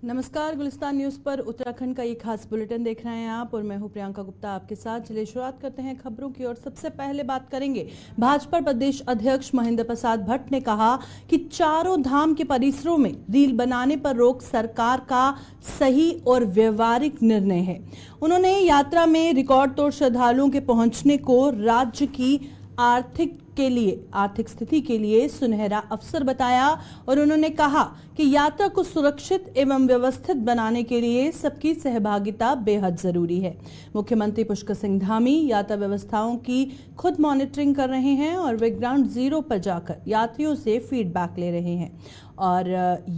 नमस्कार, गुलिस्तान न्यूज पर उत्तराखंड का ये खास बुलेटिन देख रहे हैं आप और मैं हूं प्रियंका गुप्ता आपके साथ। चलिए शुरुआत करते हैं खबरों की और सबसे पहले बात करेंगे भाजपा प्रदेश अध्यक्ष महेंद्र प्रसाद भट्ट ने कहा कि चारों धाम के परिसरों में रील बनाने पर रोक सरकार का सही और व्यवहारिक निर्णय है। उन्होंने यात्रा में रिकॉर्ड तोड़ श्रद्धालुओं के पहुंचने को राज्य की आर्थिक स्थिति के लिए सुनहरा अवसर बताया और उन्होंने कहा कि यात्रा को सुरक्षित एवं व्यवस्थित बनाने के लिए सबकी सहभागिता बेहद जरूरी है। मुख्यमंत्री पुष्कर सिंह धामी यात्रा व्यवस्थाओं की खुद मॉनिटरिंग कर रहे हैं और वे ग्राउंड जीरो पर जाकर यात्रियों से फीडबैक ले रहे हैं और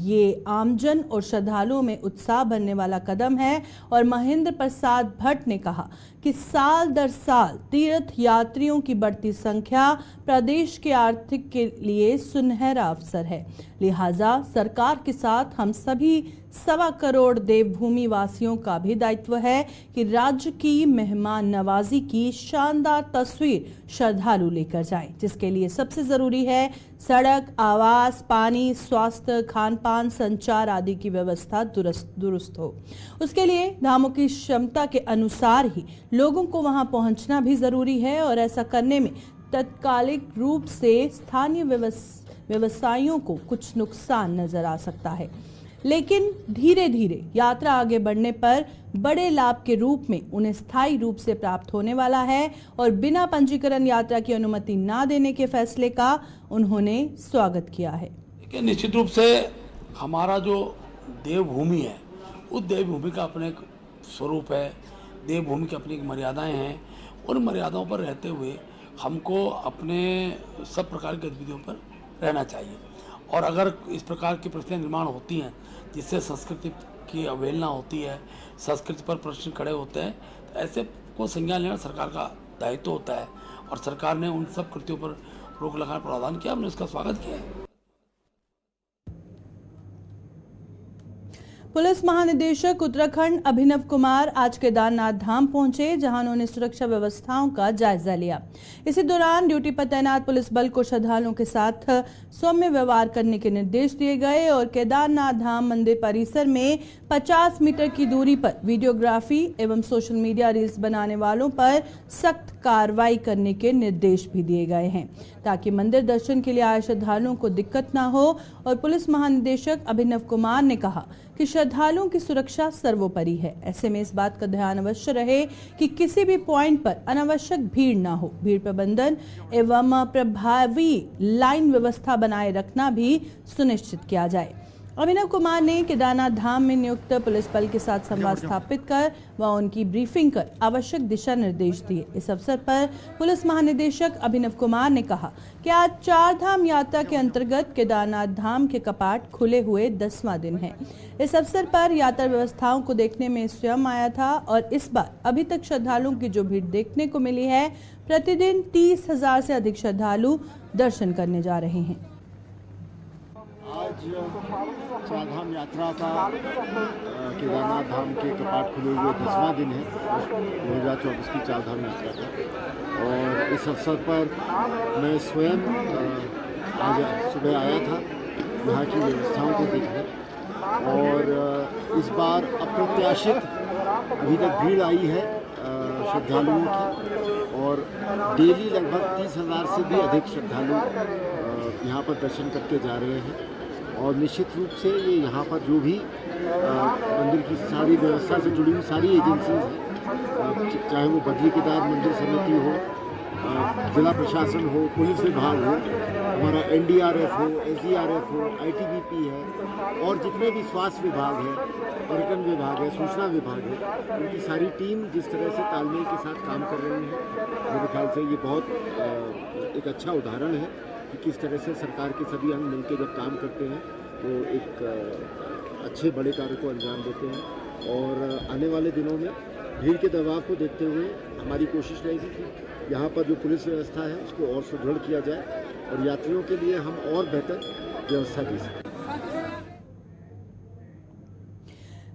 ये आमजन और श्रद्धालुओं में उत्साह भरने वाला कदम है। और महेंद्र प्रसाद भट्ट ने कहा कि साल दर साल तीर्थ यात्रियों की बढ़ती संख्या प्रदेश के आर्थिक के लिए सुनहरा अवसर है, लिहाजा सरकार के साथ हम सभी 1.25 करोड़ देवभूमि वासियों का भी दायित्व है कि राज्य की मेहमान नवाजी की शानदार तस्वीर श्रद्धालु लेकर जाएं, जिसके लिए सबसे जरूरी है सड़क, आवास, पानी, स्वास्थ्य, खान पान, संचार आदि की व्यवस्था दुरुस्त हो। उसके लिए धामों की क्षमता के अनुसार ही लोगों को वहां पहुंचना भी जरूरी है और ऐसा करने में तत्कालिक रूप से स्थानीय व्यवसायियों को कुछ नुकसान नजर आ सकता है, लेकिन धीरे धीरे यात्रा आगे बढ़ने पर बड़े लाभ के रूप में उन्हें स्थायी रूप से प्राप्त होने वाला है और बिना पंजीकरण यात्रा की अनुमति न देने के फैसले का उन्होंने स्वागत किया है। निश्चित रूप से हमारा जो देवभूमि है उस देवभूमि का अपने एक स्वरूप है, देवभूमि की अपनी मर्यादाएं हैं। उन मर्यादाओं पर रहते हुए हमको अपने सब प्रकार की गतिविधियों पर रहना चाहिए और अगर इस प्रकार की परिस्थितियाँ निर्माण होती हैं जिससे संस्कृति की अवहेलना होती है, संस्कृति पर प्रश्न खड़े होते हैं, तो ऐसे को संज्ञान लेना सरकार का दायित्व होता है और सरकार ने उन सब कृत्यों पर रोक लगाने का प्रावधान किया, हमने उसका स्वागत किया है। पुलिस महानिदेशक उत्तराखंड अभिनव कुमार आज केदारनाथ धाम पहुंचे, जहां उन्होंने सुरक्षा व्यवस्थाओं का जायजा लिया। इसी दौरान ड्यूटी पर तैनात पुलिस बल को श्रद्धालुओं के साथ सौम्य व्यवहार करने के निर्देश दिए गए और केदारनाथ धाम मंदिर परिसर में 50 मीटर की दूरी पर वीडियोग्राफी एवं सोशल मीडिया रील्स बनाने वालों पर सख्त कार्रवाई करने के निर्देश भी दिए गए हैं, ताकि मंदिर दर्शन के लिए आए श्रद्धालुओं को दिक्कत न हो। और पुलिस महानिदेशक अभिनव कुमार ने कहा कि श्रद्धालुओं की सुरक्षा सर्वोपरि है। ऐसे में इस बात का ध्यान अवश्य रहे कि किसी भी पॉइंट पर अनावश्यक भीड़ न हो। भीड़ प्रबंधन एवं प्रभावी लाइन व्यवस्था बनाए रखना भी सुनिश्चित किया जाए। अभिनव कुमार ने केदारनाथ धाम में नियुक्त पुलिस बल के साथ संवाद स्थापित कर व उनकी ब्रीफिंग कर आवश्यक दिशा निर्देश दिए। इस अवसर पर पुलिस महानिदेशक अभिनव कुमार ने कहा कि आज 4 धाम यात्रा के अंतर्गत केदारनाथ धाम के कपाट खुले हुए 10वां दिन है। इस अवसर पर यात्रा व्यवस्थाओं को देखने में स्वयं आया था और इस बार अभी तक श्रद्धालुओं की जो भीड़ देखने को मिली है, प्रतिदिन 30,000 से अधिक श्रद्धालु दर्शन करने जा रहे हैं। आज चारधाम यात्रा का केदारनाथ धाम के कपाट खुले हुए 10वां दिन है 2024 की चारधाम यात्रा का। और इस अवसर पर मैं स्वयं आज सुबह आया था यहाँ की व्यवस्थाओं को देखने और इस बार अप्रत्याशित अभी तक भीड़ आई है श्रद्धालुओं की और डेली लगभग 30,000 से भी अधिक श्रद्धालु यहाँ पर दर्शन करके जा रहे हैं। और निश्चित रूप से ये यहाँ पर जो भी मंदिर की सारी व्यवस्था से जुड़ी हुई सारी एजेंसीज हैं, चाहे वो बद्री केदार मंदिर समिति हो, जिला प्रशासन हो, पुलिस विभाग हो, हमारा NDRF हो, SDRF हो, ITBP है और जितने भी स्वास्थ्य विभाग है, पर्यटन विभाग है, सूचना विभाग है, उनकी सारी टीम जिस तरह से तालमेल के साथ काम कर रही है, मेरे ख्याल से ये बहुत एक अच्छा उदाहरण है कि किस तरह से सरकार के सभी अंग मिलकर जब काम करते हैं तो एक अच्छे बड़े कार्य को अंजाम देते हैं। और आने वाले दिनों में भीड़ के दबाव को देखते हुए हमारी कोशिश रहेगी कि यहाँ पर जो पुलिस व्यवस्था है उसको और सुदृढ़ किया जाए और यात्रियों के लिए हम और बेहतर व्यवस्था दे सकें।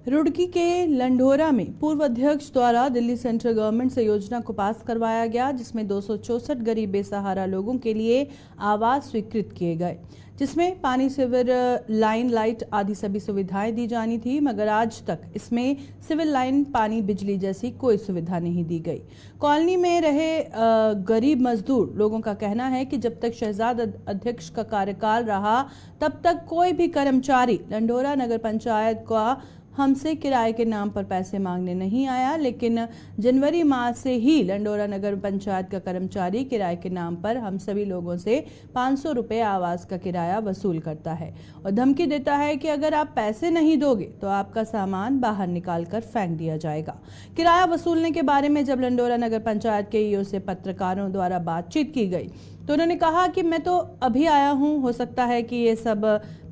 रुड़की के लंढोरा में पूर्व अध्यक्ष द्वारा दिल्ली सेंट्रल गवर्नमेंट से योजना को पास करवाया गया, जिसमें 264 गरीब बेसहारा लोगों के लिए आवास स्वीकृत किए गए, जिसमें पानी, सीवर लाइन, लाइट आदि सभी सुविधाएं दी जानी थी, मगर आज तक इसमें सिविल लाइन, पानी, बिजली जैसी कोई सुविधा नहीं दी गई। कॉलोनी में रहे गरीब मजदूर लोगों का कहना है कि जब तक शहजाद अध्यक्ष का कार्यकाल रहा तब तक कोई भी कर्मचारी लंढोरा नगर पंचायत का हमसे किराए के नाम पर पैसे मांगने नहीं आया, लेकिन जनवरी माह से ही लंढोरा नगर पंचायत का कर्मचारी किराए के नाम पर हम सभी लोगों से 500 रुपये आवास का किराया वसूल करता है और धमकी देता है कि अगर आप पैसे नहीं दोगे तो आपका सामान बाहर निकाल कर फेंक दिया जाएगा। किराया वसूलने के बारे में जब लंढोरा नगर पंचायत के ईओ से पत्रकारों द्वारा बातचीत की गई तो उन्होंने कहा कि मैं तो अभी आया हूं, हो सकता है कि ये सब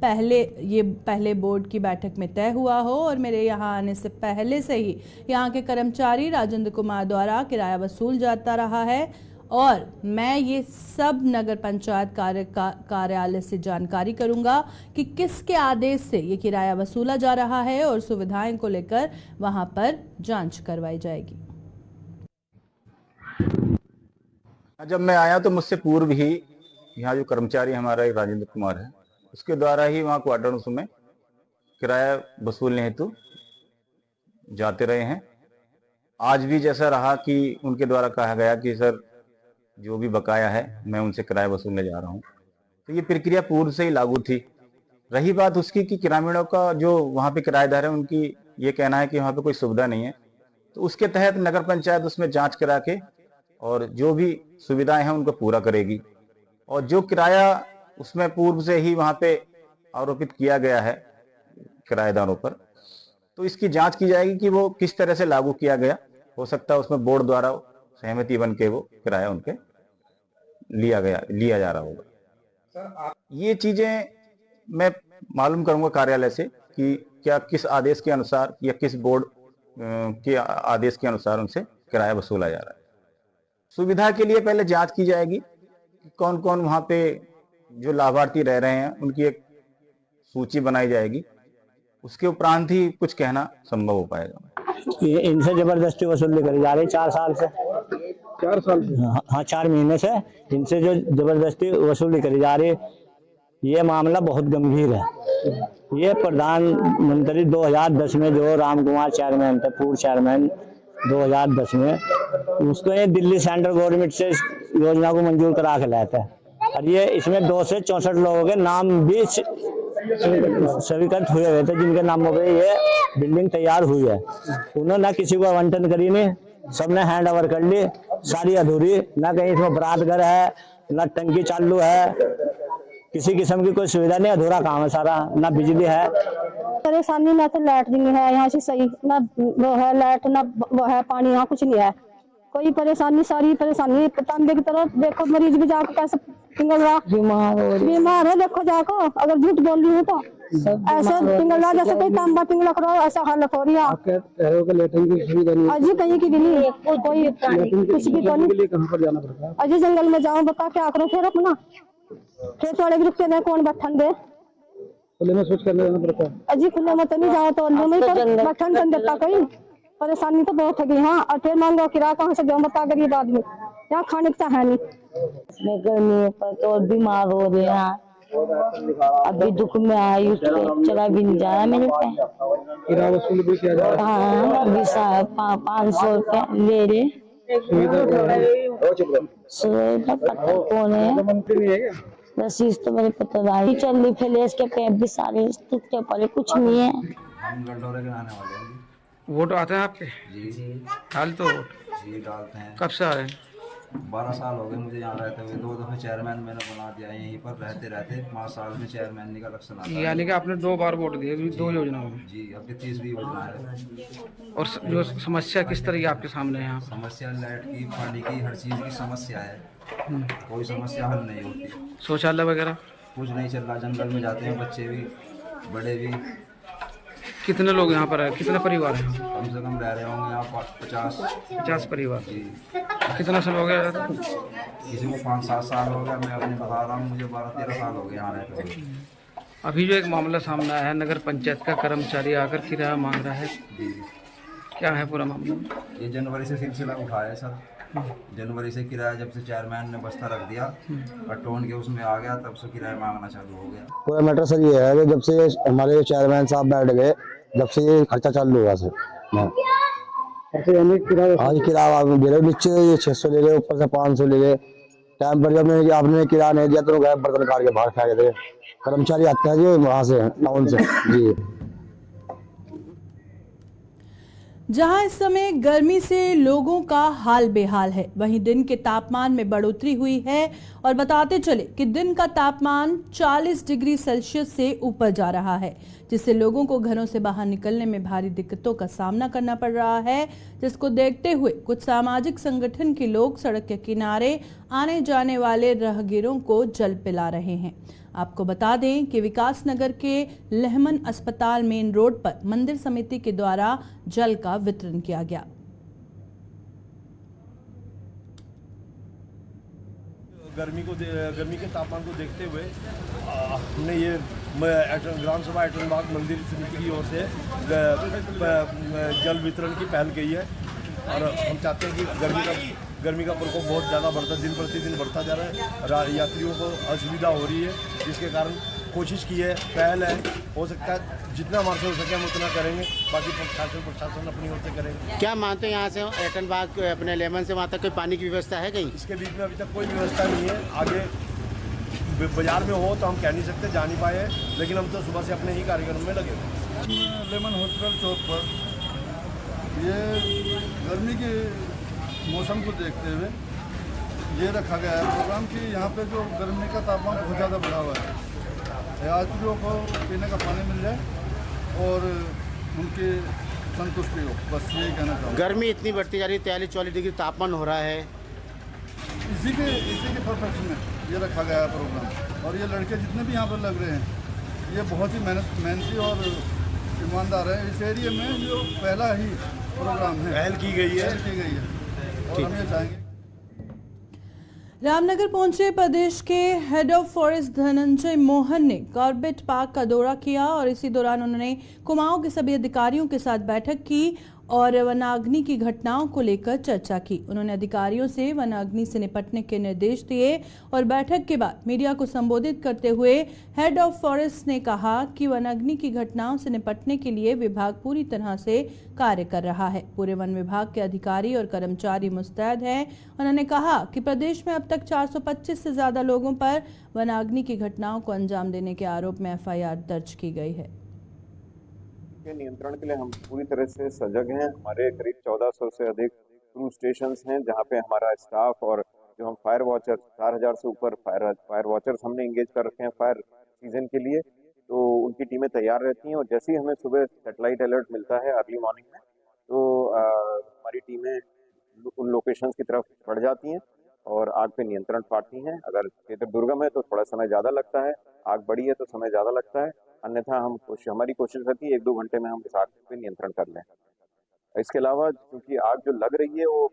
पहले बोर्ड की बैठक में तय हुआ हो और मेरे यहाँ आने से पहले से ही यहाँ के कर्मचारी राजेंद्र कुमार द्वारा किराया वसूल जाता रहा है और मैं ये सब नगर पंचायत कार्यालय से जानकारी करूंगा कि किसके आदेश से ये किराया वसूला जा रहा है और सुविधाएं को लेकर वहां पर जांच करवाई जाएगी। जब मैं आया तो मुझसे पूर्व ही यहाँ जो कर्मचारी हमारा राजेंद्र कुमार है, उसके द्वारा ही वहाँ क्वार्टर्स में किराया वसूलने हेतु जाते रहे हैं। आज भी जैसा रहा कि उनके द्वारा कहा गया कि सर जो भी बकाया है मैं उनसे किराया वसूलने जा रहा हूँ, तो ये प्रक्रिया पूर्व से ही लागू थी। रही बात उसकी कि ग्रामीणों का जो वहाँ पे किराएदार है उनकी ये कहना है कि वहाँ पे कोई सुविधा नहीं है, तो उसके तहत नगर पंचायत उसमें जांच करा के और जो भी सुविधाएं हैं उनको पूरा करेगी। और जो किराया उसमें पूर्व से ही वहां पे आरोपित किया गया है किराएदारों पर, तो इसकी जांच की जाएगी कि वो किस तरह से लागू किया गया। हो सकता है उसमें बोर्ड द्वारा सहमति बन के वो किराया उनके लिया जा रहा होगा। ये चीजें मैं मालूम करूंगा कार्यालय से कि क्या किस आदेश के अनुसार या किस बोर्ड के आदेश के अनुसार उनसे किराया वसूला जा रहा है। सुविधा के लिए पहले जांच की जाएगी कि कौन कौन वहां पे जो लाभार्थी रह रहे हैं, उनकी एक सूची बनाई जाएगी, उसके उपरांत ही कुछ कहना संभव हो पाएगा। इनसे जबरदस्ती वसूली करी जा रही 4 साल से। 4 साल से? हाँ, 4 महीने से इनसे जो जबरदस्ती वसूली करी जा रही, ये मामला बहुत गंभीर है। ये प्रधानमंत्री 2010 में जो राम कुमार चेयरमैन थे, पूर्व चेयरमैन 2010 में, उसको ये दिल्ली सेंट्रल गवर्नमेंट से योजना को मंजूर करा के लाया था और ये इसमें 2 से 64 लोगों के नाम भी स्वीकृत हुए हुए थे, जिनके नामों पे ये बिल्डिंग तैयार हुई है। उन्होंने ना किसी को आवंटन करी नहीं, सबने हैंड ओवर कर ली, सारी अधूरी, ना कहीं इसमें बरात घर है, ना टंकी चालू है, किसी किस्म की कोई सुविधा नहीं, अधूरा काम है सारा, ना बिजली है। परेशानी ना तो लाइट नहीं है यहाँ से सही, ना वो है लाइट, ना वो है पानी, यहाँ कुछ नहीं है, कोई परेशानी, सारी परेशानी। तांबे की तरफ देखो, मरीज भी जाकर कैसे पिंगल रहा, बीमार है, देखो जाको, अगर झूठ बोल रही हूँ तो ऐसे पिंगल रहा जैसे कोई तांबा पिंगला करो, ऐसा हालत हो रही है। अजी कहीं की भी नहीं, कोई कुछ भी तो नहीं। अजी जंगल में जाओ, बता क्या करो फिर अपना, फिर थोड़े ग्रुप के कौन बैठन दे, खुले में सोच करने जाना पड़ता है। अजी खुले में तो नहीं जाओ तो बैठन कर देता कोई, परेशानी तो बहुत है। हाँ, और फिर मांगो किराया कहाँ से दो, बता गरीब आदमी, यहाँ खाने का है नहीं। गर्मी पर तो बीमार हो रहे हैं, अभी दुख में आई, उसको चला भी नहीं जा रहा मेरे पे। किराया वसूल भी किया जा रहा है? हाँ, अभी 500 रुपया ले रहे। पता कौन है, रसीद तो मेरे पता नहीं चल रही, फ्लैश के पैप भी सारे टूटे पड़े, कुछ नहीं है। हम लंढोरा के आने वाले हैं। वोट आते हैं आपके? जी डालते हो? जी डालते हैं। कब से आ रहे हैं? 12 साल हो गए मुझे यहाँ रहते हुए, 2 दफे चेयरमैन मैंने बना दिया यहीं पर रहते 5 साल में चेयरमैन का इलेक्शन आता है। यानी कि आपने 2 बार वोट दिए, 2 योजनाओं में? जी, अब की 30वीं योजना है। और जो समस्या किस तरह की आपके सामने है? यहाँ समस्या लाइट की, पानी की, हर चीज़ की समस्या है, कोई समस्या हल नहीं होती। शौचालय वगैरह कुछ नहीं चल रहा, जंगल में जाते हैं बच्चे भी बड़े भी। कितने लोग यहाँ पर है, कितने परिवार हैं? कम से कम रह रहे होंगे यहाँ 50 परिवार। जी। कितना समय हो गया? किसी को 5-7 साल हो गया, मैं अपने बता रहा हूँ, मुझे 12-13 साल हो गए यहाँ रहते हुए। अभी जो एक मामला सामने आया है, नगर पंचायत का कर्मचारी आकर किराया मांग रहा है, क्या है पूरा मामला? ये जनवरी से सिलसिला उठा है सर। जनवरी से किराया जब से चेयरमैन ने बस्ता रख दिया और टोन के उसमें आ गया, तब से किराया मांगना चालू हो गया। पूरा मैटर सर ये है कि जब से हमारे चेयरमैन साहब बैठ गए, जब से ये खर्चा चालू हुआ सर, आज किराया दे रहे, नीचे ये 600 ले रहे, ऊपर से 500 ले रहे। टाइम पर जब आपने किराया नहीं दिया तो गए बर्तन काट के बाहर फेंक दे। कर्मचारी आते हैं जी वहाँ से, टाउन से जी। जहां इस समय गर्मी से लोगों का हाल बेहाल है, वहीं दिन के तापमान में बढ़ोतरी हुई है और बताते चले कि दिन का तापमान 40 डिग्री सेल्सियस से ऊपर जा रहा है, जिससे लोगों को घरों से बाहर निकलने में भारी दिक्कतों का सामना करना पड़ रहा है, जिसको देखते हुए कुछ सामाजिक संगठन के लोग सड़क के किनारे आने जाने वाले राहगीरों को जल पिला रहे हैं। आपको बता दें कि विकास नगर के लहमन अस्पताल मेन रोड पर मंदिर समिति के द्वारा जल का वितरण किया गया। गर्मी के तापमान को देखते हुए हमने ये ग्राम सभा एटनबाग मंदिर समिति की ओर से जल वितरण की पहल की है और हम चाहते हैं कि गर्मी का प्रकोप बहुत ज़्यादा बढ़ता, दिन प्रतिदिन बढ़ता जा रहा है, यात्रियों को असुविधा हो रही है, जिसके कारण कोशिश की है, पहल है, हो सकता है जितना हमारे से हो सके हम उतना करेंगे, बाकी प्रशासन अपनी ओर से करेंगे। क्या मानते हैं यहाँ से एटनबाग अपने लेमन से वहाँ तक कोई पानी की व्यवस्था है कहीं? इसके बीच में अभी तक कोई व्यवस्था नहीं है, आगे बाजार में हो तो हम कह नहीं सकते, जा नहीं पाए, लेकिन हम तो सुबह से अपने ही कार्यक्रम में लगे हुए। लेमन हॉस्पिटल चौक पर ये गर्मी के मौसम को देखते हुए ये रखा गया है प्रोग्राम कि यहाँ पे जो गर्मी का तापमान बहुत ज़्यादा बढ़ा हुआ है, यात्रियों को पीने का पानी मिल जाए और उनकी संतुष्टि हो, बस यही कहना चाहूँगा। गर्मी इतनी बढ़ती जा रही है, 43-44 डिग्री तापमान हो रहा है, इसी के परफेक्शन में ये रखा गया है प्रोग्राम। और ये लड़के जितने भी यहाँ पर लग रहे हैं, ये बहुत ही मेहनती और ईमानदार है। इस एरिया में जो पहला ही प्रोग्राम है, पहल की गई है और हम ये चाहेंगे। रामनगर पहुंचे प्रदेश के head of forest Dhananjay Mohan ने कॉर्बेट पार्क का दौरा किया और इसी दौरान उन्होंने कुमाऊं के सभी अधिकारियों के साथ बैठक की और वनाग्नि की घटनाओं को लेकर चर्चा की। उन्होंने अधिकारियों से वनाग्नि से निपटने के निर्देश दिए और बैठक के बाद मीडिया को संबोधित करते हुए हेड ऑफ फॉरेस्ट ने कहा कि वनाग्नि की घटनाओं से निपटने के लिए विभाग पूरी तरह से कार्य कर रहा है। पूरे वन विभाग के अधिकारी और कर्मचारी मुस्तैद हैं। उन्होंने कहा कि प्रदेश में अब तक 425 से ज्यादा लोगों पर वनाग्नि की घटनाओं को अंजाम देने के आरोप में FIR दर्ज की गई है। के नियंत्रण के लिए हम पूरी तरह से सजग हैं। हमारे करीब 1400 से अधिक क्रू स्टेशंस हैं जहां पे हमारा स्टाफ और जो हम फायर वॉचर 4000 से ऊपर फायर वॉचर्स हमने इंगेज कर रखे हैं फायर सीजन के लिए, तो उनकी टीमें तैयार रहती हैं और जैसे ही हमें सुबह सैटेलाइट अलर्ट मिलता है अर्ली मॉर्निंग में, तो हमारी टीमें उन लोकेशंस की तरफ बढ़ जाती हैं और आग पे नियंत्रण पाती हैं। अगर क्षेत्र दुर्गम है तो थोड़ा समय ज़्यादा लगता है, आग बड़ी है तो समय ज़्यादा लगता है, अन्यथा हमारी कोशिश रहती है 1-2 घंटे में हम इस आग पे नियंत्रण कर लें। इसके अलावा क्योंकि आग जो लग रही है वो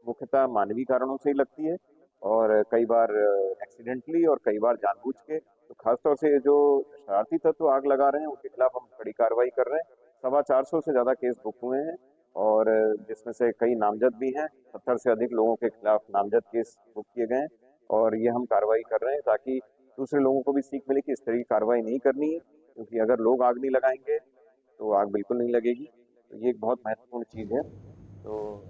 मुख्यतः मानवीय कारणों से ही लगती है और कई बार एक्सीडेंटली और कई बार जानबूझ के, तो खासतौर से जो शरारती तत्व आग लगा रहे हैं उनके खिलाफ हम कड़ी कार्रवाई कर रहे हैं। 425 से ज़्यादा केस बुक हुए हैं और जिसमें से कई नामजद भी हैं। 70 से अधिक लोगों के खिलाफ नामजद केस बुक किए गए हैं और ये हम कार्रवाई कर रहे हैं ताकि दूसरे लोगों को भी सीख मिले कि इस तरह की कार्रवाई नहीं करनी है, क्योंकि अगर लोग आग नहीं लगाएंगे तो आग बिल्कुल नहीं लगेगी। तो ये एक बहुत महत्वपूर्ण चीज़ है। तो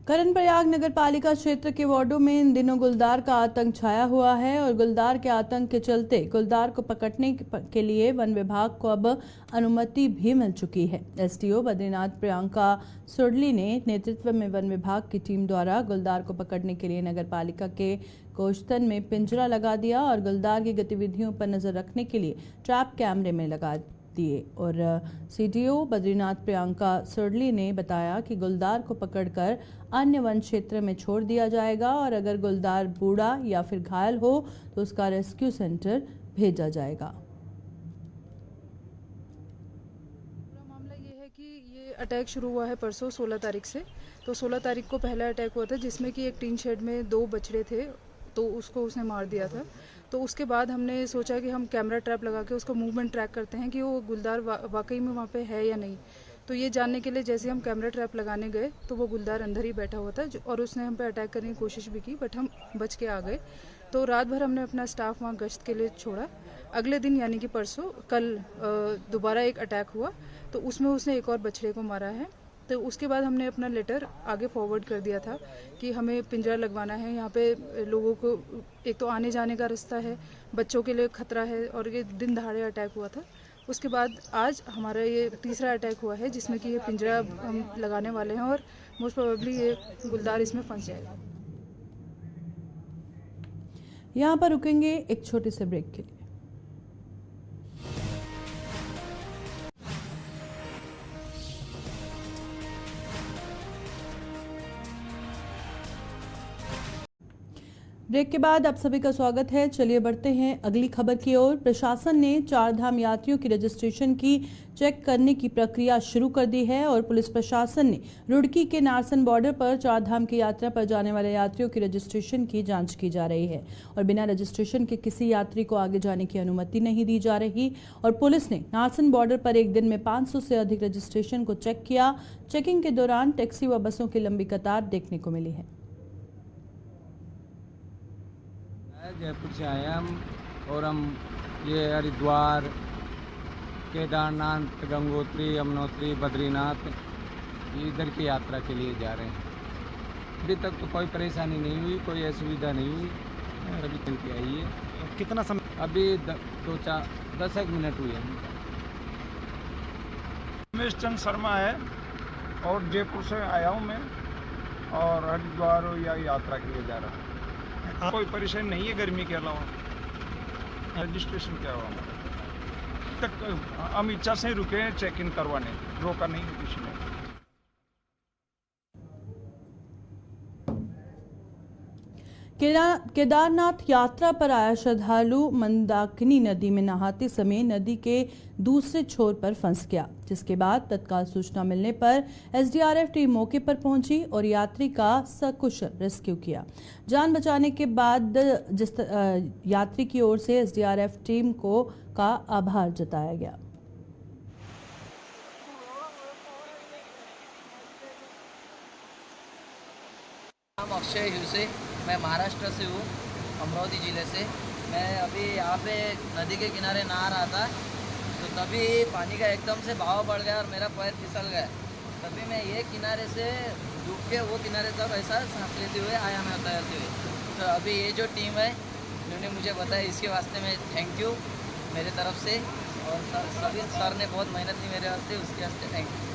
करणप्रयाग नगर पालिका क्षेत्र के वार्डों में इन दिनों गुलदार का आतंक छाया हुआ है और गुलदार के आतंक के चलते गुलदार को पकड़ने के लिए वन विभाग को अब अनुमति भी मिल चुकी है। SDO बद्रीनाथ प्रियंका सुरली ने नेतृत्व में वन विभाग की टीम द्वारा गुलदार को पकड़ने के लिए नगर पालिका के कोषतन में पिंजरा लगा दिया और गुलदार की गतिविधियों पर नजर रखने के लिए ट्रैप कैमरे में लगा दिए। और CDO बद्रीनाथ प्रियंका सुरली ने बताया कि गुलदार को पकड़कर अन्य वन क्षेत्र में छोड़ दिया जाएगा और अगर गुलदार बूढ़ा या फिर घायल हो तो उसका रेस्क्यू सेंटर भेजा जाएगा। मामला ये है कि ये अटैक शुरू हुआ है परसों 16 तारीख से। तो 16 तारीख को पहला अटैक हुआ था जिसमें कि एक टीन शेड में 2 बछड़े थे, तो उसको उसने मार दिया था। तो उसके बाद हमने सोचा कि हम कैमरा ट्रैप लगा के उसका मूवमेंट ट्रैक करते हैं कि वो गुलदार वाकई में वहाँ पे है या नहीं। तो ये जानने के लिए जैसे हम कैमरा ट्रैप लगाने गए तो वो गुलदार अंदर ही बैठा हुआ था और उसने हम पे अटैक करने की कोशिश भी की, बट हम बच के आ गए। तो रात भर हमने अपना स्टाफ वहाँ गश्त के लिए छोड़ा। अगले दिन यानी कि परसों कल दोबारा एक अटैक हुआ, तो उसमें उसने एक और बछड़े को मारा है। तो उसके बाद हमने अपना लेटर आगे फॉरवर्ड कर दिया था कि हमें पिंजरा लगवाना है, यहाँ पे लोगों को एक तो आने जाने का रास्ता है, बच्चों के लिए खतरा है, और ये दिन दहाड़े अटैक हुआ था। उसके बाद आज हमारा ये तीसरा अटैक हुआ है जिसमें कि ये पिंजरा हम लगाने वाले हैं और मोस्ट प्रोबेबली ये गुलदार इसमें फंस जाएगा। यहाँ पर रुकेंगे एक छोटे से ब्रेक के लिए। ब्रेक के बाद आप सभी का स्वागत है। चलिए बढ़ते हैं अगली खबर की ओर। प्रशासन ने चारधाम यात्रियों की रजिस्ट्रेशन की चेक करने की प्रक्रिया शुरू कर दी है और पुलिस प्रशासन ने रुड़की के नारसन बॉर्डर पर चारधाम की यात्रा पर जाने वाले यात्रियों की रजिस्ट्रेशन की जांच की जा रही है और बिना रजिस्ट्रेशन के किसी यात्री को आगे जाने की अनुमति नहीं दी जा रही। और पुलिस ने नारसन बॉर्डर पर एक दिन में 500 से अधिक रजिस्ट्रेशन को चेक किया। चेकिंग के दौरान टैक्सी व बसों की लंबी कतार देखने को मिली है। जयपुर से आए हम और हम ये हरिद्वार, केदारनाथ, गंगोत्री, यमुनोत्री, बद्रीनाथ इधर की यात्रा के लिए जा रहे हैं। अभी तक तो कोई परेशानी नहीं हुई, कोई असुविधा नहीं हुई। अभी चल के आई है। कितना समय? अभी 10 मिनट हुए हैं। रमेश चंद शर्मा है और जयपुर से आया हूँ मैं और हरिद्वार या यात्रा के लिए जा रहा हूँ। कोई परेशानी नहीं है गर्मी के अलावा। रजिस्ट्रेशन क्या हुआ तक हम इच्छा से रुके हैं चेक इन करवाने, रोका नहीं किसी ने। केदारनाथ यात्रा पर आया श्रद्धालु मंदाकिनी नदी में नहाते समय नदी के दूसरे छोर पर फंस गया, जिसके बाद तत्काल सूचना मिलने पर एसडीआरएफ टीम मौके पर पहुंची और यात्री का सकुशल रेस्क्यू किया। जान बचाने के बाद यात्री की ओर से एसडीआरएफ टीम का आभार जताया गया। अक्षय हिवसे, मैं महाराष्ट्र से हूँ, अमरावती ज़िले से। मैं अभी यहाँ पे नदी के किनारे नहा रहा था तो तभी पानी का एकदम से बहाव बढ़ गया और मेरा पैर फिसल गया। तभी मैं ये किनारे से डूब के वो किनारे तक ऐसा सांस लेते हुए आया मैं तैरते हुए। तो अभी ये जो टीम है इन्होंने मुझे बताया, इसके वास्ते मैं थैंक यू मेरे तरफ से। और सभी सर ने बहुत मेहनत की मेरे वास्ते, उसके वास्ते थैंक यू।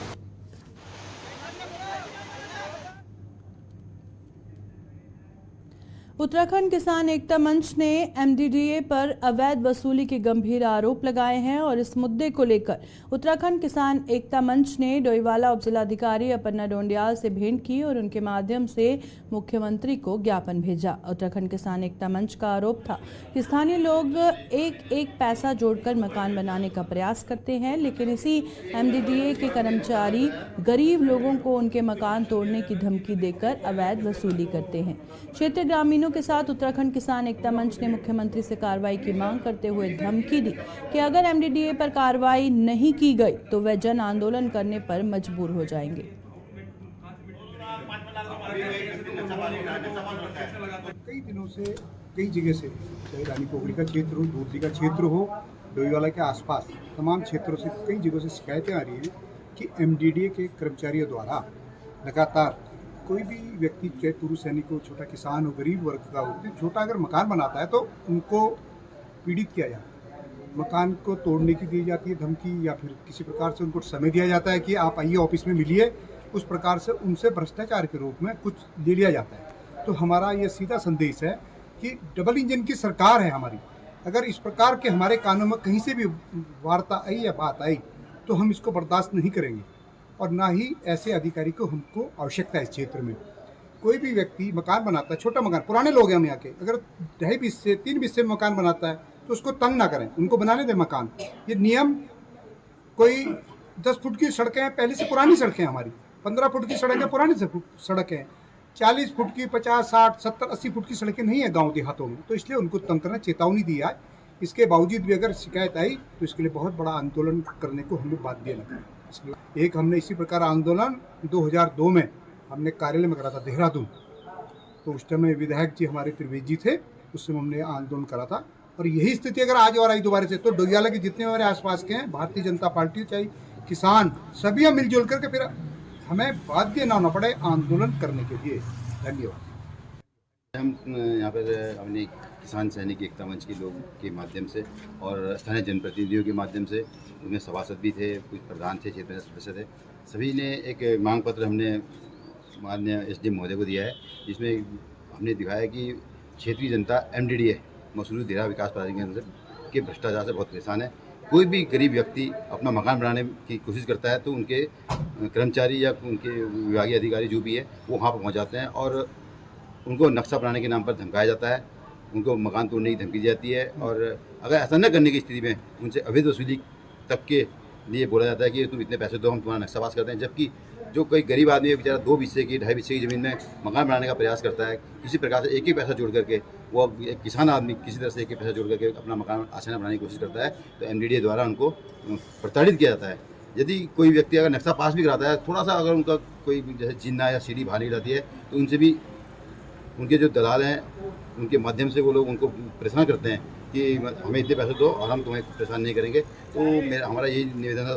उत्तराखंड किसान एकता मंच ने एमडीडीए पर अवैध वसूली के गंभीर आरोप लगाए हैं और इस मुद्दे को लेकर उत्तराखंड किसान एकता मंच ने डोईवाला उपजिलाधिकारी अपर्णा डोंडियाल से भेंट की और उनके माध्यम से मुख्यमंत्री को ज्ञापन भेजा। उत्तराखंड किसान एकता मंच का आरोप था कि स्थानीय लोग एक एक पैसा जोड़कर मकान बनाने का प्रयास करते हैं, लेकिन इसी एमडीडीए के कर्मचारी गरीब लोगों को उनके मकान तोड़ने की धमकी देकर अवैध वसूली करते हैं। क्षेत्रीय ग्रामीणों के साथ उत्तराखंड किसान एकता मंच ने मुख्यमंत्री से कार्रवाई की मांग करते हुए धमकी दी कि अगर एमडीडीए पर कार्रवाई नहीं की गई तो वे जन आंदोलन करने पर मजबूर हो जाएंगे। कई दिनों से कई जगह से, चाहे रानी पोखरी का क्षेत्र हो, धूर्ती का क्षेत्र हो, डोईवाला के आसपास तमाम क्षेत्रों से कई जगहों से शिकायतें आ रही हैं कि एमडीडीए के कर्मचारियों द्वारा लगातार कोई भी व्यक्ति, चाहे पुरुष सैनिक हो, छोटा किसान हो, गरीब वर्ग का हो, छोटा अगर मकान बनाता है तो उनको पीड़ित किया जाता है। मकान को तोड़ने की दी जाती है धमकी, या फिर किसी प्रकार से उनको समय दिया जाता है कि आप आइए ऑफिस में मिलिए। उस प्रकार से उनसे भ्रष्टाचार के रूप में कुछ ले लिया जाता है। तो हमारा ये सीधा संदेश है कि डबल इंजन की सरकार है हमारी। अगर इस प्रकार के हमारे कानों में कहीं से भी वार्ता आई या बात आई तो हम इसको बर्दाश्त नहीं करेंगे और ना ही ऐसे अधिकारी को हमको आवश्यकता है। इस क्षेत्र में कोई भी व्यक्ति मकान बनाता है, छोटा मकान, पुराने लोग हैं हम यहाँ के, अगर 2.5 बिस्से 3 बिस्से में मकान बनाता है तो उसको तंग ना करें, उनको बनाने दें मकान। ये नियम, कोई 10 फुट की सड़कें हैं, पहले से पुरानी सड़कें हमारी, 15 फुट की सड़क है, पुरानी सड़क है, 40 फुट की 50, 60, 70, 80 फुट की सड़कें नहीं है गांव देहातों में, तो इसलिए उनको तंत्र ने चेतावनी दिया है। इसके बावजूद भी अगर शिकायत आई तो इसके लिए बहुत बड़ा आंदोलन करने को हम लोग बाध्य न करें। इसलिए एक हमने इसी प्रकार आंदोलन 2002 में हमने कार्यालय में करा था देहरादून, तो उस टाइम विधायक जी हमारे त्रिवेदी जी थे, उस समय हमने आंदोलन करा था। और यही स्थिति अगर आज और आई दोबारा से, तो डोईवाला के जितने हमारे आसपास के हैं, भारतीय जनता पार्टी चाहे किसान, सभी हम मिलजुल करके फिर हमें बाध्य ना होना पड़े आंदोलन करने के लिए। धन्यवाद। हम यहाँ पर अपने किसान सैनिक एकता मंच के लोग के माध्यम से और स्थानीय जनप्रतिनिधियों के माध्यम से, उनमें सभासद भी थे, कुछ प्रधान थे, क्षेत्रीय सदस्य थे, सभी ने एक मांग पत्र हमने माननीय एसडीएम महोदय को दिया है, जिसमें हमने दिखाया कि क्षेत्रीय जनता MDDA मसूरी देहरा विकास प्राधिकरण के भ्रष्टाचार से बहुत परेशान है। कोई भी गरीब व्यक्ति अपना मकान बनाने की कोशिश करता है तो उनके कर्मचारी या उनके विभागीय अधिकारी जो भी है वो वहाँ पर पहुँच जाते हैं और उनको नक्शा बनाने के नाम पर धमकाया जाता है, उनको मकान तोड़ने की धमकी दी जाती है। और अगर ऐसा न करने की स्थिति में उनसे अवैध वसूली तक के लिए बोला जाता है कि तुम इतने पैसे दो, हम तुम्हारा नक्शा पास करते हैं। जबकि जो कोई गरीब आदमी बेचारा 2 हिस्से की 2.5 हिस्से की ज़मीन में मकान बनाने का प्रयास करता है, किसी प्रकार से एक पैसा जोड़ करके, वो एक किसान आदमी किसी तरह से एक पैसा जोड़ करके अपना मकान आसानी बनाने की कोशिश करता है, तो MDDA द्वारा उनको प्रताड़ित किया जाता है। यदि कोई व्यक्ति अगर नक्शा पास भी कराता है, थोड़ा सा अगर उनका कोई जैसे जिन्ना या सीढ़ी बाहर निकल जाती है, तो उनसे भी उनके जो दलाल हैं उनके माध्यम से वो लोग उनको परेशान करते हैं कि हमें इतने पैसे दो और हम तुम्हें परेशान नहीं करेंगे। तो हमारा यही निवेदन है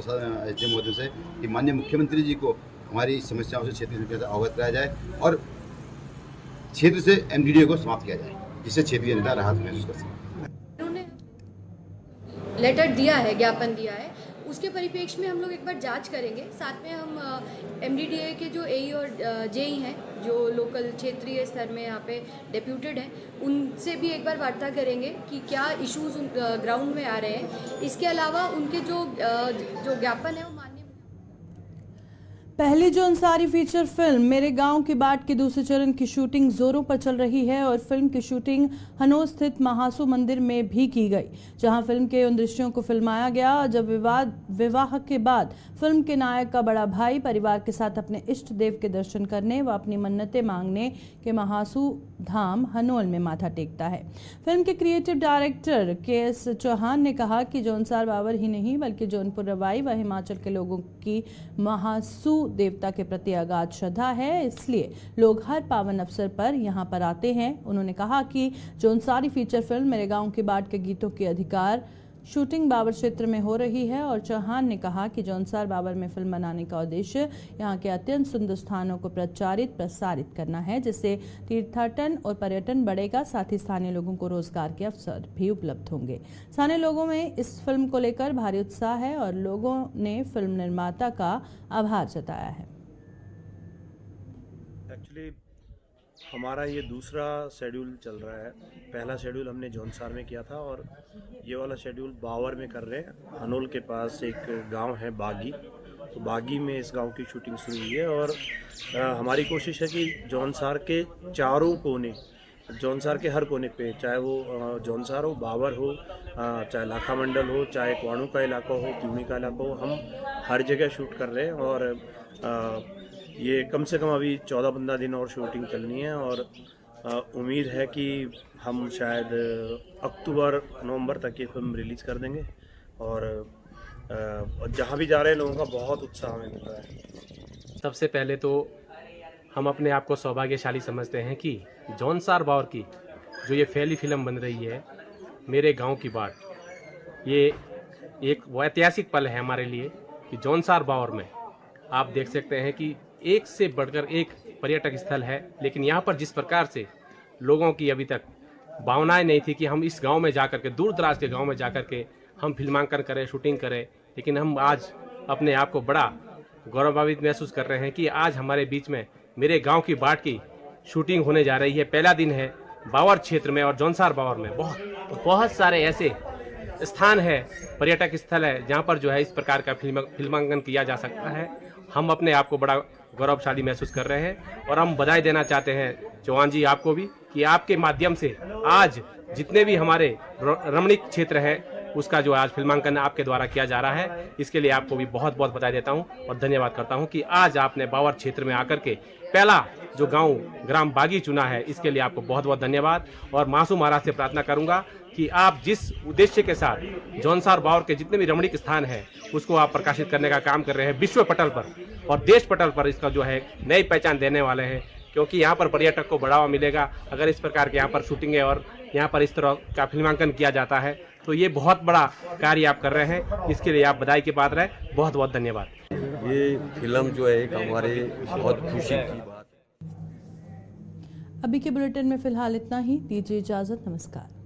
SDM महोदय से कि माननीय मुख्यमंत्री जी को हमारी समस्याओं से, क्षेत्रीय समस्या से अवगत कराया जाए और क्षेत्र से MDDA को समाप्त किया जाए, जिससे क्षेत्रीय जनता राहत महसूस कर सके। उन्होंने लेटर दिया है, ज्ञापन दिया है, उसके परिप्रेक्ष्य में हम लोग एक बार जांच करेंगे। साथ में हम MDDA के जो AE और JE हैं, जो लोकल क्षेत्रीय स्तर में यहाँ पे डेप्यूटेड हैं, उनसे भी एक बार वार्ता करेंगे कि क्या इश्यूज ग्राउंड में आ रहे हैं। इसके अलावा उनके जो ज्ञापन है वो मान्य। पहली जो अंसारी फीचर फिल्म मेरे गांव की बाट के दूसरे चरण की शूटिंग जोरों पर चल रही है और फिल्म की शूटिंग हनोर स्थित महासू मंदिर में भी की गई, जहां फिल्म के उन दृश्यों को फिल्माया गया जब विवाह के बाद फिल्म के नायक का बड़ा भाई परिवार के साथ अपने इष्ट देव के दर्शन करने व अपनी मन्नतें मांगने के महासू धाम हनोल में माथा टेकता है। फिल्म के क्रिएटिव डायरेक्टर KS चौहान ने कहा कि जौनसार बाबर ही नहीं बल्कि जौनपुर रवाई व हिमाचल के लोगों की महासू देवता के प्रति अगाध श्रद्धा है, इसलिए लोग हर पावन अवसर पर यहां पर आते हैं। उन्होंने कहा कि जौनसारी फीचर फिल्म मेरे गांव की बाट के गीतों के अधिकार शूटिंग बाबर क्षेत्र में हो रही है और चौहान ने कहा कि जौनसार बाबर में फिल्म बनाने का उद्देश्य यहां के अत्यंत सुंदर स्थानों को प्रसारित करना है, जिससे तीर्थाटन और पर्यटन बढ़ेगा, साथ ही स्थानीय लोगों को रोजगार के अवसर भी उपलब्ध होंगे। स्थानीय लोगों में इस फिल्म को लेकर भारी उत्साह है और लोगों ने फिल्म निर्माता का आभार जताया है। एक्चुअली हमारा ये दूसरा शेड्यूल चल रहा है। पहला शेड्यूल हमने जौनसार में किया था और ये वाला शेड्यूल बावर में कर रहे हैं। हनोल के पास एक गांव है बागी, तो बागी में इस गांव की शूटिंग शुरू हुई है और हमारी कोशिश है कि जौनसार के चारों कोने, जौनसार के हर कोने पे, चाहे वो जौनसार हो, बावर हो, चाहे लाखा मंडल हो, चाहे क्वाणू का इलाका हो, प्यूनी का इलाका हो, हम हर जगह शूट कर रहे हैं। और ये कम से कम अभी 14-15 दिन और शूटिंग चलनी है और उम्मीद है कि हम शायद अक्टूबर-नवंबर तक ये फिल्म रिलीज़ कर देंगे। और जहाँ भी जा रहे हैं लोगों का बहुत उत्साह हमें मिल रहा है। सबसे पहले तो हम अपने आप को सौभाग्यशाली समझते हैं कि जौनसार बावर की जो ये पहली फिल्म बन रही है मेरे गांव की बाट, ये एक वो ऐतिहासिक पल है हमारे लिए कि जौनसार बावर में आप देख सकते हैं कि एक से बढ़कर एक पर्यटक स्थल है, लेकिन यहाँ पर जिस प्रकार से लोगों की अभी तक भावनाएं नहीं थी कि हम इस गांव में जाकर के, दूर दराज के गांव में जाकर के हम फिल्मांकन करें, शूटिंग करें, लेकिन हम आज अपने आप को बड़ा गौरवान्वित महसूस कर रहे हैं कि आज हमारे बीच में मेरे गांव की बाट की शूटिंग होने जा रही है। पहला दिन है बावर क्षेत्र में और जौनसार बावर में बहुत सारे ऐसे स्थान है, पर्यटक स्थल है जहाँ पर जो है इस प्रकार का फिल्मांकन किया जा सकता है। हम अपने आप को बड़ा गौरवशाली महसूस कर रहे हैं और हम बधाई देना चाहते हैं चौहान जी आपको भी कि आपके माध्यम से आज जितने भी हमारे रमणीक क्षेत्र है उसका जो आज फिल्मांकन आपके द्वारा किया जा रहा है, इसके लिए आपको भी बहुत बहुत बधाई देता हूं और धन्यवाद करता हूं कि आज आपने बावर क्षेत्र में आकर के पहला जो गांव ग्राम बागी चुना है, इसके लिए आपको बहुत बहुत धन्यवाद। और मासूम महाराज से प्रार्थना करूंगा कि आप जिस उद्देश्य के साथ जौनसार बावर के जितने भी रमणीक स्थान है उसको आप प्रकाशित करने का काम कर रहे हैं विश्व पटल पर और देश पटल पर, इसका जो है नई पहचान देने वाले हैं, क्योंकि यहाँ पर पर्यटक को बढ़ावा मिलेगा अगर इस प्रकार के यहाँ पर शूटिंगें और यहाँ पर इस तरह का फिल्मांकन किया जाता है। तो ये बहुत बड़ा कार्य आप कर रहे हैं, इसके लिए आप बधाई की पात्र हैं। बहुत बहुत धन्यवाद। ये फिल्म जो है एक हमारे बहुत खुशी की बात। अभी के बुलेटिन में फिलहाल इतना ही। दीजिए इजाजत। नमस्कार।